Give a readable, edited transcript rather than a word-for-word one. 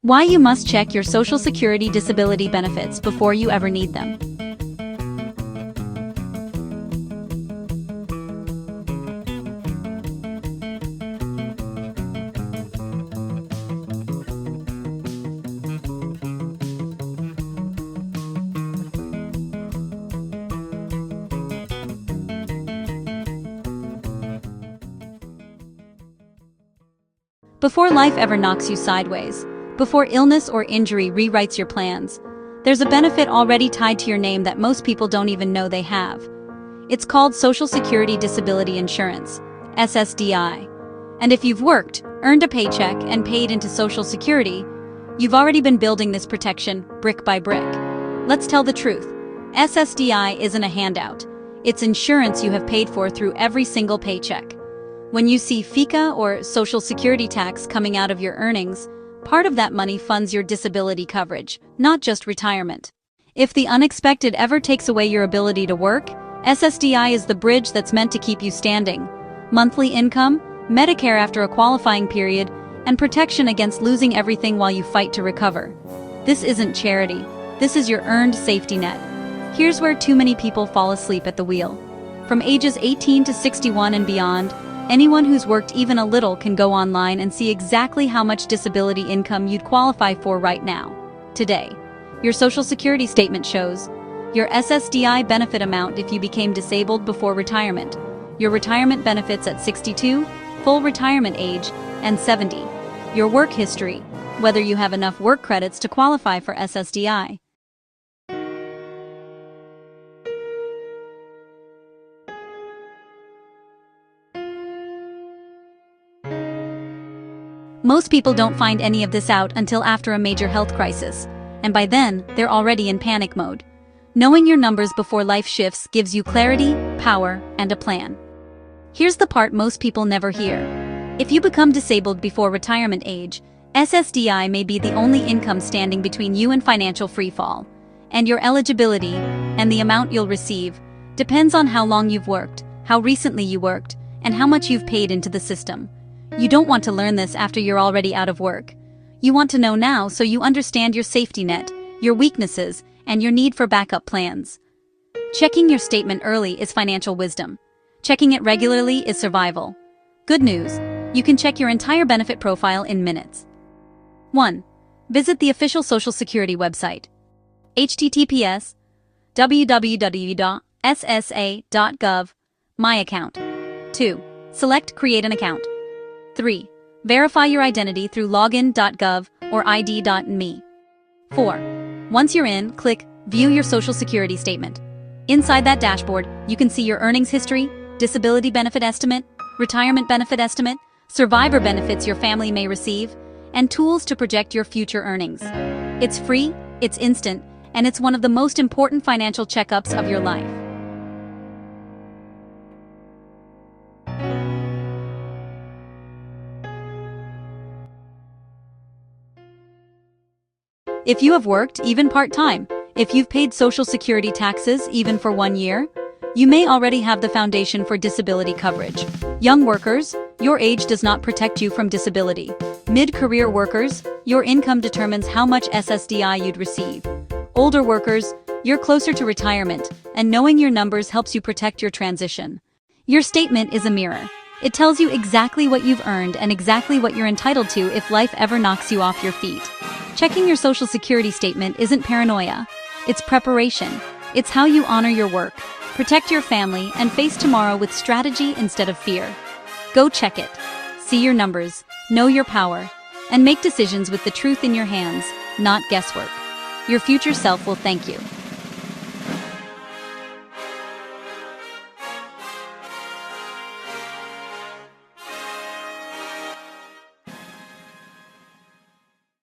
Why you must check your Social Security disability benefits before you ever need them. Before life ever knocks you sideways, before illness or injury rewrites your plans, there's a benefit already tied to your name that most people don't even know they have. It's called Social Security Disability Insurance, SSDI. And if you've worked, earned a paycheck, and paid into Social Security, you've already been building this protection brick by brick. Let's tell the truth. SSDI isn't a handout. It's insurance you have paid for through every single paycheck. When you see FICA or Social Security tax coming out of your earnings, part of that money funds your disability coverage, not just retirement. If the unexpected ever takes away your ability to work, SSDI is the bridge that's meant to keep you standing. Monthly income, Medicare after a qualifying period, and protection against losing everything while you fight to recover. This isn't charity. This is your earned safety net. Here's where too many people fall asleep at the wheel. From ages 18 to 61 and beyond, anyone who's worked even a little can go online and see exactly how much disability income you'd qualify for right now. Today, your Social Security statement shows your SSDI benefit amount if you became disabled before retirement, your retirement benefits at 62, full retirement age, and 70, your work history, whether you have enough work credits to qualify for SSDI. Most people don't find any of this out until after a major health crisis, and by then, they're already in panic mode. Knowing your numbers before life shifts gives you clarity, power, and a plan. Here's the part most people never hear. If you become disabled before retirement age, SSDI may be the only income standing between you and financial freefall, and your eligibility, and the amount you'll receive, depends on how long you've worked, how recently you worked, and how much you've paid into the system. You don't want to learn this after you're already out of work. You want to know now so you understand your safety net, your weaknesses, and your need for backup plans. Checking your statement early is financial wisdom. Checking it regularly is survival. Good news, you can check your entire benefit profile in minutes. 1. Visit the official Social Security website. https www.ssa.gov, myaccount. 2. Select Create an account. 3. Verify your identity through login.gov or id.me. 4. Once you're in, click View your Social Security statement. Inside that dashboard, you can see your earnings history, disability benefit estimate, retirement benefit estimate, survivor benefits your family may receive, and tools to project your future earnings. It's free, it's instant, and it's one of the most important financial checkups of your life. If you have worked, even part-time, if you've paid Social Security taxes even for 1 year, you may already have the foundation for disability coverage. Young workers, your age does not protect you from disability. Mid-career workers, your income determines how much SSDI you'd receive. Older workers, you're closer to retirement, and knowing your numbers helps you protect your transition. Your statement is a mirror. It tells you exactly what you've earned and exactly what you're entitled to if life ever knocks you off your feet. Checking your Social Security statement isn't paranoia. It's preparation. It's how you honor your work, protect your family, and face tomorrow with strategy instead of fear. Go check it. See your numbers, know your power, and make decisions with the truth in your hands, not guesswork. Your future self will thank you.